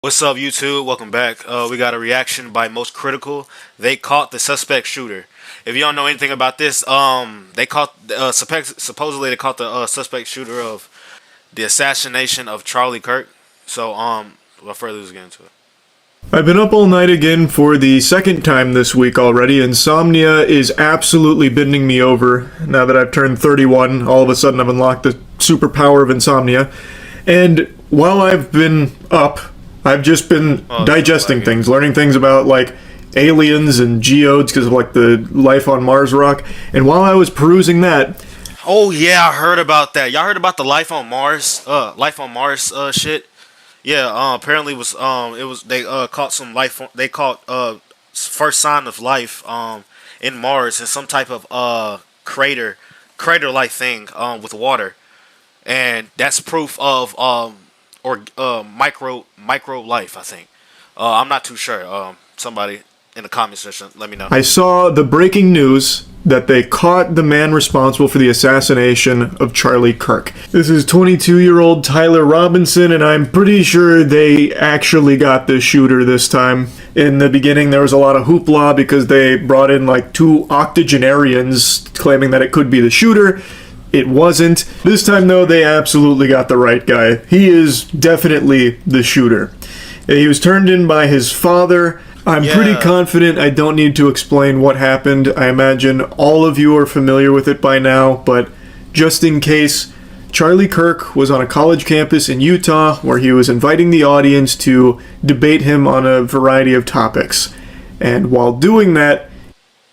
What's up, YouTube? Welcome back. We got a reaction by Most Critical. They caught the suspect shooter. If you don't know anything about this, they caught supposedly they caught the suspect shooter of the assassination of Charlie Kirk. So, without further ado, let's get into it. I've been up all night again for the second time this week already. Insomnia is absolutely bending me over. Now that I've turned 31, all of a sudden I've unlocked the superpower of insomnia. And while I've been up, I've just been digesting things, learning things about like aliens and geodes because of like the life on Mars rock. And while I was perusing that, Oh yeah, I heard about that. Y'all heard about the life on Mars? Life on Mars shit. Yeah. Apparently it was they caught some life. They caught first sign of life in Mars in some type of crater like thing with water, and that's proof of or micro life. I think. I'm not too sure. Somebody in the comment section, let me know. I saw the breaking news that they caught the man responsible for the assassination of Charlie Kirk. This is 22-year-old Tyler Robinson, and I'm pretty sure they actually got the shooter this time. In the beginning, there was a lot of hoopla because they brought in like two octogenarians claiming that it could be the shooter. It wasn't. This time, though, they absolutely got the right guy. He is definitely the shooter. He was turned in by his father. I'm pretty confident I don't need to explain what happened. I imagine all of you are familiar with it by now, but just in case, Charlie Kirk was on a college campus in Utah where he was inviting the audience to debate him on a variety of topics. And while doing that,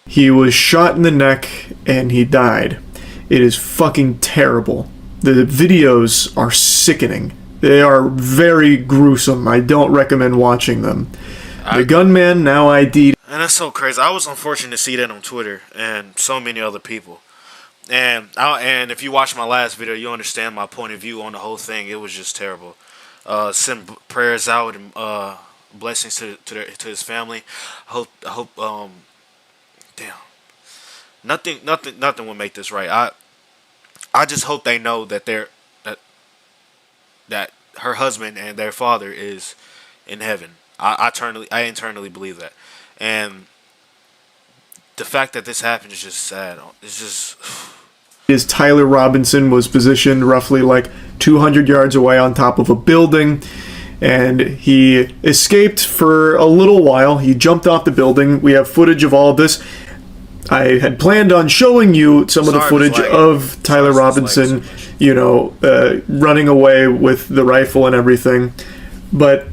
he was shot in the neck and he died. It is fucking terrible. The videos are sickening. They are very gruesome. I don't recommend watching them. The gunman, now ID'd. And that's so crazy. I was unfortunate to see that on Twitter and so many other people. And if you watch my last video, you understand my point of view on the whole thing. It was just terrible. Send prayers out and blessings to his family. I hope. Damn. Nothing will make this right. I just hope they know that that her husband and their father is in heaven. I internally believe that, and the fact that this happened is just sad. It's just. Tyler Robinson was positioned roughly like 200 yards away on top of a building, and he escaped for a little while. He jumped off the building. We have footage of all of this. I had planned on showing you some of the footage of Tyler Robinson, running away with the rifle and everything, but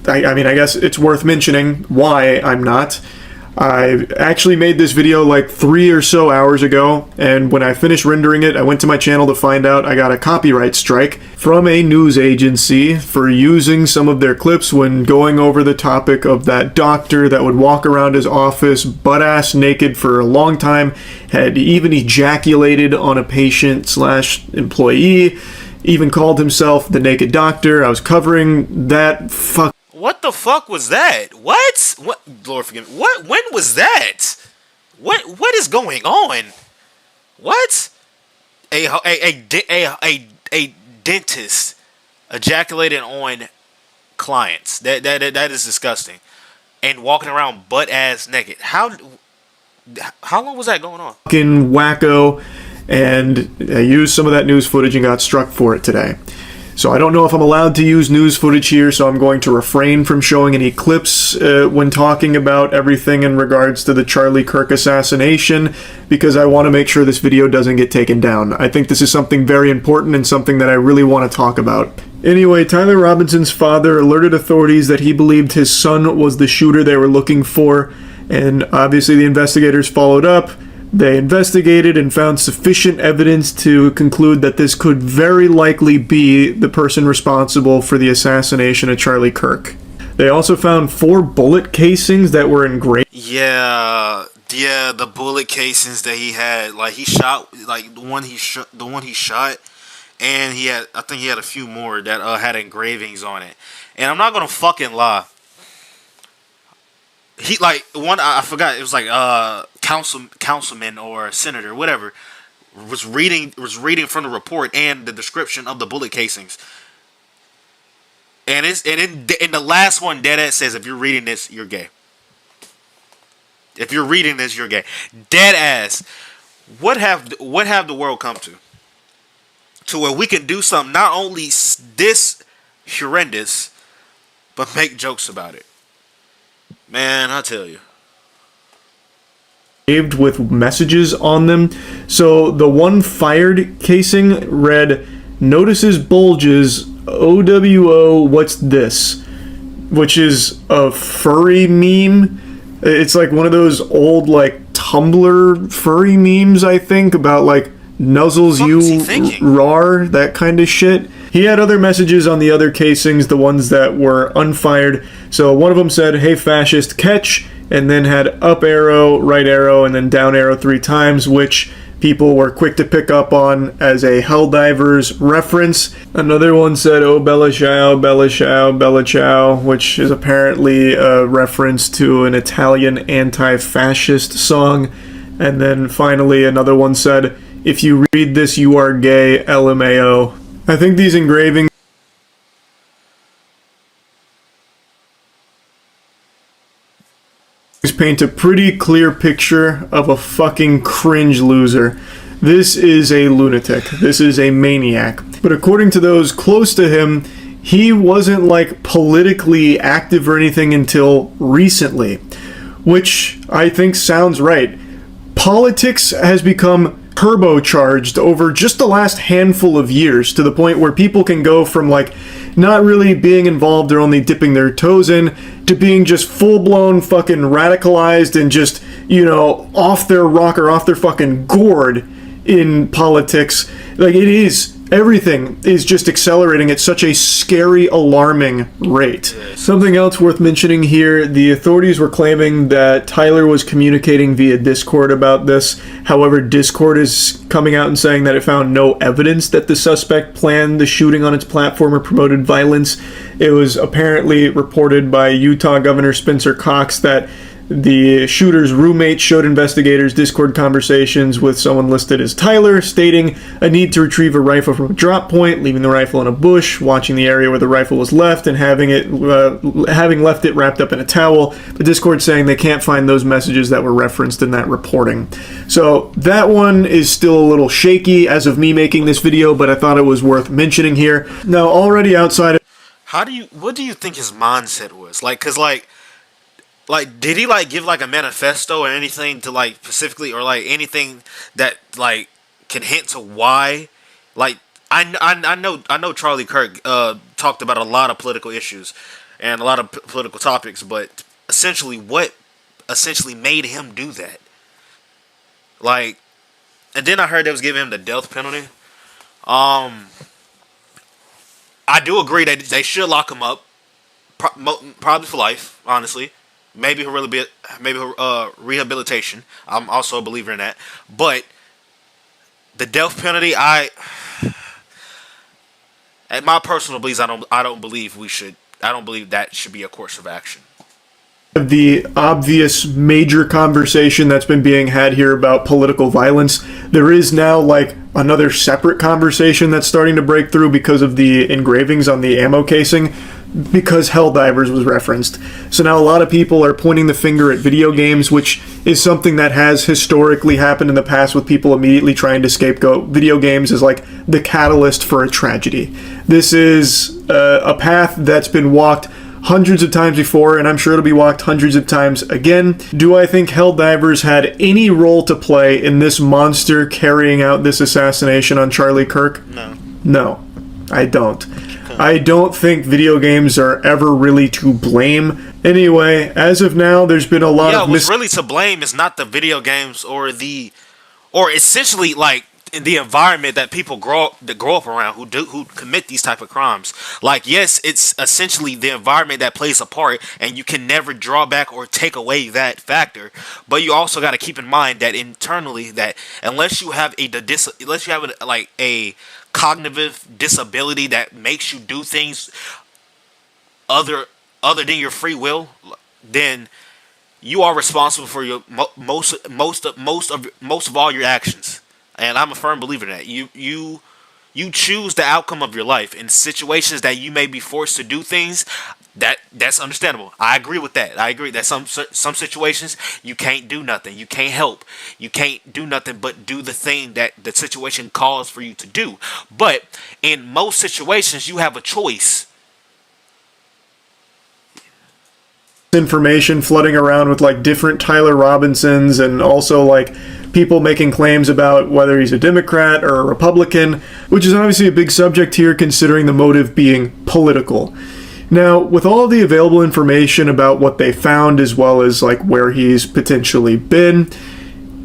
I mean, I guess it's worth mentioning why I'm not. I actually made this video like 3 or so hours ago, and when I finished rendering it, I went to my channel to find out I got a copyright strike from a news agency for using some of their clips when going over the topic of that doctor that would walk around his office butt-ass naked for a long time, had even ejaculated on a patient/employee, even called himself the Naked Doctor. I was covering that What the fuck was that? What? Lord forgive me. What? When was that? What is going on? What? A dentist ejaculating on clients. That is disgusting. And walking around butt ass naked. How long was that going on? fucking wacko, and I used some of that news footage and got struck for it today. So I don't know if I'm allowed to use news footage here, so I'm going to refrain from showing any clips when talking about everything in regards to the Charlie Kirk assassination, because I want to make sure this video doesn't get taken down. I think this is something very important and something that I really want to talk about. Anyway, Tyler Robinson's father alerted authorities that he believed his son was the shooter they were looking for, and obviously the investigators followed up. They investigated and found sufficient evidence to conclude that this could very likely be the person responsible for the assassination of Charlie Kirk. They also found 4 bullet casings that were engraved. Yeah, the bullet casings that he had, like he shot, like the one he shot, and I think he had a few more that had engravings on it. And I'm not gonna fucking lie. He like one I forgot, it was like councilman or senator, whatever, was reading from the report and the description of the bullet casings. in the last one, Deadass says, if you're reading this, you're gay. If you're reading this, you're gay. Deadass. What have the world come to where we can do something not only this horrendous, but make jokes about it? Man, I tell you. With messages on them. So the one fired casing read, "Notices bulges, OWO, what's this?" Which is a furry meme. It's like one of those old, like, Tumblr furry memes, I think, about, like, nuzzles you rar, that kind of shit. He had other messages on the other casings, the ones that were unfired. So one of them said, "Hey fascist, catch," and then had up arrow, right arrow, and then down arrow 3 times, which people were quick to pick up on as a Helldivers reference. Another one said, "Oh, Bella Ciao, Bella Ciao, Bella Ciao," which is apparently a reference to an Italian anti-fascist song. And then finally another one said, "If you read this, you are gay, LMAO." I think these engravings paint a pretty clear picture of a fucking cringe loser. This is a lunatic. This is a maniac. But according to those close to him, he wasn't, like, politically active or anything until recently, which I think sounds right. Politics has become turbocharged over just the last handful of years, to the point where people can go from, like, not really being involved or only dipping their toes in to being just full-blown fucking radicalized and just, you know, off their rocker, off their fucking gourd in politics. Like, it is, everything is just accelerating at such a scary, alarming rate. Something else worth mentioning here, the authorities were claiming that Tyler was communicating via Discord about this. However, Discord is coming out and saying that it found no evidence that the suspect planned the shooting on its platform or promoted violence. It was apparently reported by Utah Governor Spencer Cox that the shooter's roommate showed investigators Discord conversations with someone listed as Tyler, stating a need to retrieve a rifle from a drop point, leaving the rifle in a bush, watching the area where the rifle was left, and having left it wrapped up in a towel. But Discord saying they can't find those messages that were referenced in that reporting. So that one is still a little shaky as of me making this video, but I thought it was worth mentioning here. Now, already outside of... What do you think his mindset was? Like, did he, like, give, like, a manifesto or anything to, like, specifically, or, like, anything that, like, can hint to why? Like, I know Charlie Kirk talked about a lot of political issues and a lot of political topics, but essentially, what essentially made him do that? Like, and then I heard they was giving him the death penalty. I do agree that they should lock him up, probably for life, honestly. Maybe rehabilitation. I'm also a believer in that. But the death penalty, at my personal beliefs, I don't believe we should. I don't believe that should be a course of action. The obvious major conversation that's been being had here about political violence, there is now, like, another separate conversation that's starting to break through because of the engravings on the ammo casing, because Helldivers was referenced. So now a lot of people are pointing the finger at video games, which is something that has historically happened in the past with people immediately trying to scapegoat video games as, like, the catalyst for a tragedy. This is a path that's been walked hundreds of times before, and I'm sure it'll be walked hundreds of times again. Do I think Helldivers had any role to play in this monster carrying out this assassination on Charlie Kirk? No. No, I don't. I don't think video games are ever really to blame. Anyway, as of now, there's been a lot of... what's really to blame is not the video games or essentially, like, in the environment that people grow up around who commit these type of crimes. Like, yes, it's essentially the environment that plays a part, and you can never draw back or take away that factor. But you also got to keep in mind that internally, that unless you have a cognitive disability that makes you do things other than your free will, then you are responsible for your most of all your actions. And I'm a firm believer in that. You You choose the outcome of your life. In situations that you may be forced to do things, that's understandable. I agree with that. I agree that some situations you can't do nothing. You can't help. You can't do nothing but do the thing that the situation calls for you to do. But in most situations, you have a choice. Information flooding around with like different Tyler Robinsons, and also like people making claims about whether he's a Democrat or a Republican, which is obviously a big subject here considering the motive being political. Now, with all the available information about what they found as well as like where he's potentially been,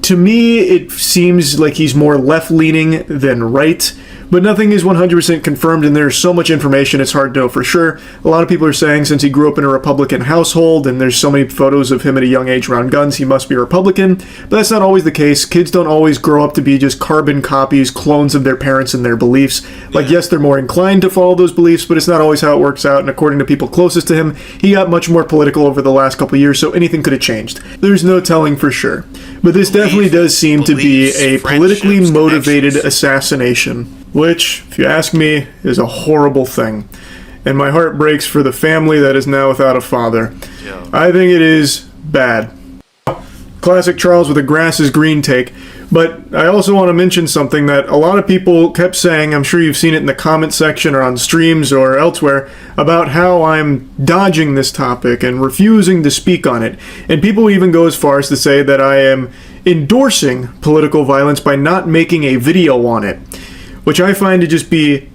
to me it seems like he's more left-leaning than right, but nothing is 100% confirmed, and there's so much information it's hard to know for sure. A lot of people are saying since he grew up in a Republican household and there's so many photos of him at a young age around guns, he must be a Republican, but that's not always the case. Kids don't always grow up to be just carbon copies, clones of their parents and their beliefs. Like, yes, they're more inclined to follow those beliefs, but it's not always how it works out, and according to people closest to him, he got much more political over the last couple years, so anything could have changed. There's no telling for sure. But this definitely does seem to be a politically motivated assassination, which, if you ask me, is a horrible thing. And my heart breaks for the family that is now without a father. Yeah. I think it is bad. Classic Charles with a grass is green take. But I also want to mention something that a lot of people kept saying, I'm sure you've seen it in the comment section or on streams or elsewhere, about how I'm dodging this topic and refusing to speak on it. And people even go as far as to say that I am endorsing political violence by not making a video on it, which I find to just be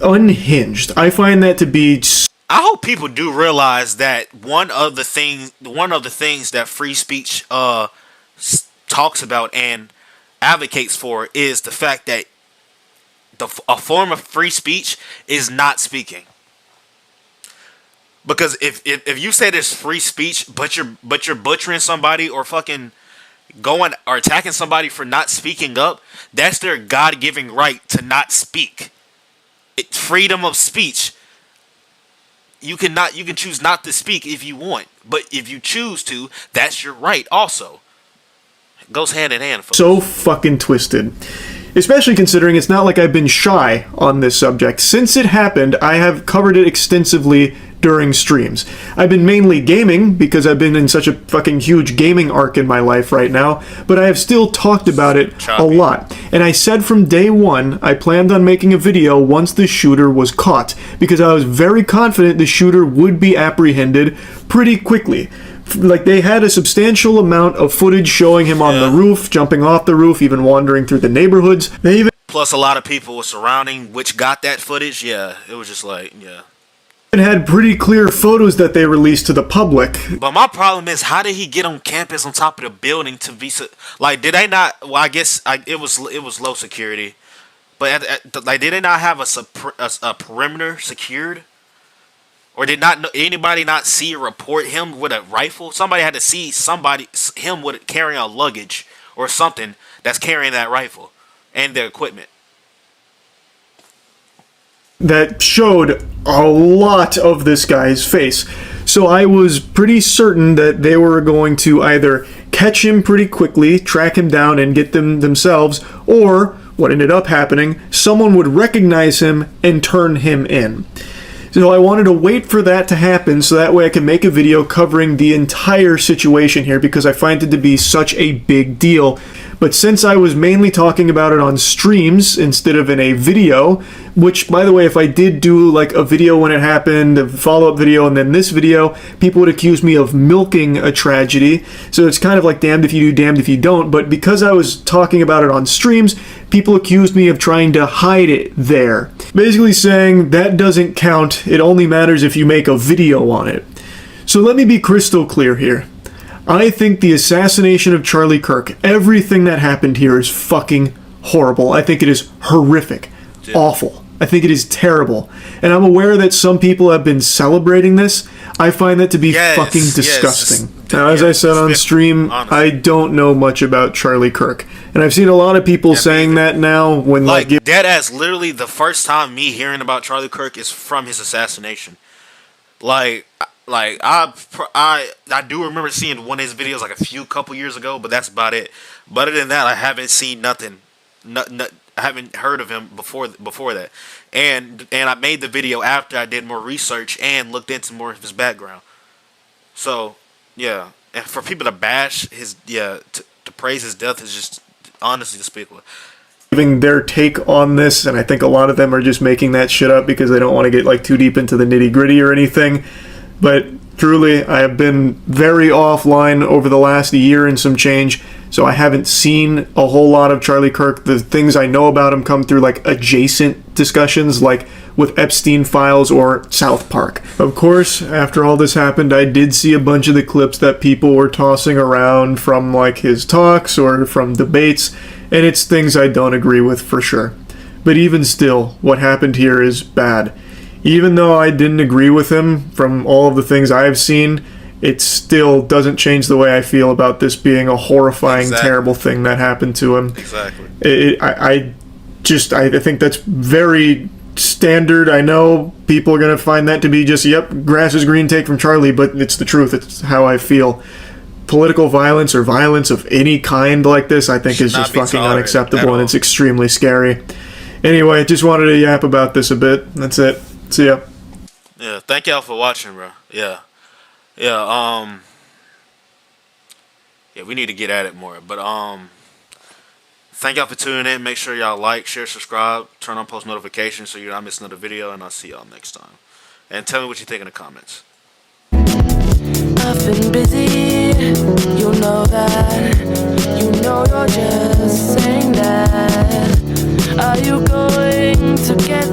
unhinged. I find that to be... I hope people do realize that one of the things that free speech talks about and advocates for is the fact that a form of free speech is not speaking. Because if you say there's free speech, but you're butchering somebody or fucking going or attacking somebody for not speaking up, that's their God-given right to not speak. It's freedom of speech. You can choose not to speak if you want, but if you choose to, that's your right also. It goes hand in hand, folks. So fucking twisted. Especially considering it's not like I've been shy on this subject. Since it happened, I have covered it extensively during streams. I've been mainly gaming because I've been in such a fucking huge gaming arc in my life right now, but I have still talked about it a lot. And I said from day one I planned on making a video once the shooter was caught, because I was very confident the shooter would be apprehended pretty quickly. Like, they had a substantial amount of footage showing him on the roof, jumping off the roof, even wandering through the neighborhoods. They even plus a lot of people were surrounding which got that footage. Yeah, it was just like, yeah. And had pretty clear photos that they released to the public. But my problem is, how did he get on campus on top of the building to be like? Did they not? Well, I guess it was low security, but like, did they not have a perimeter secured? Or did anybody not see or report him with a rifle? Somebody had to see him with carrying a luggage or something that's carrying that rifle and their equipment. That showed a lot of this guy's face. So I was pretty certain that they were going to either catch him pretty quickly, track him down, and get them themselves, or, what ended up happening, someone would recognize him and turn him in. So I wanted to wait for that to happen so that way I can make a video covering the entire situation here, because I find it to be such a big deal. But since I was mainly talking about it on streams instead of in a video, which, by the way, if I did do like a video when it happened, a follow-up video, and then this video, people would accuse me of milking a tragedy. So it's kind of like damned if you do, damned if you don't. But because I was talking about it on streams, people accused me of trying to hide it there. Basically saying that doesn't count, it only matters if you make a video on it. So let me be crystal clear here. I think the assassination of Charlie Kirk, everything that happened here is fucking horrible. I think it is horrific. Awful. I think it is terrible. And I'm aware that some people have been celebrating this. I find that to be fucking disgusting. Now, as I said on stream, I don't know much about Charlie Kirk. And I've seen a lot of people saying that now when like dead ass, literally the first time me hearing about Charlie Kirk is from his assassination. Like I do remember seeing one of his videos like couple years ago, but that's about it. But other than that, I haven't seen nothing. I haven't heard of him before that, and I made the video after I did more research and looked into more of his background. So yeah, and for people to bash his to praise his death is just honestly despicable. Giving their take on this, and I think a lot of them are just making that shit up because they don't want to get like too deep into the nitty gritty or anything. But truly, I have been very offline over the last year and some change, so I haven't seen a whole lot of Charlie Kirk. The things I know about him come through like adjacent discussions, like with Epstein files or South Park. Of course, after all this happened, I did see a bunch of the clips that people were tossing around from like his talks or from debates, and it's things I don't agree with for sure. But even still, what happened here is bad. Even though I didn't agree with him from all of the things I've seen, it still doesn't change the way I feel about this being a horrifying, terrible thing that happened to him. Exactly. I think that's very standard. I know people are going to find that to be just, yep, grass is green take from Charlie, but it's the truth. It's how I feel. Political violence or violence of any kind like this, I think, is just fucking unacceptable, and it's extremely scary. Anyway, just wanted to yap about this a bit. That's it. See ya. Yeah, thank y'all for watching, bro. Yeah, we need to get at it more. But thank y'all for tuning in. Make sure y'all like, share, subscribe, turn on post notifications so you're not missing another video. And I'll see y'all next time. And tell me what you think in the comments. I've been busy, you know that. You know you're just saying that. Are you going to get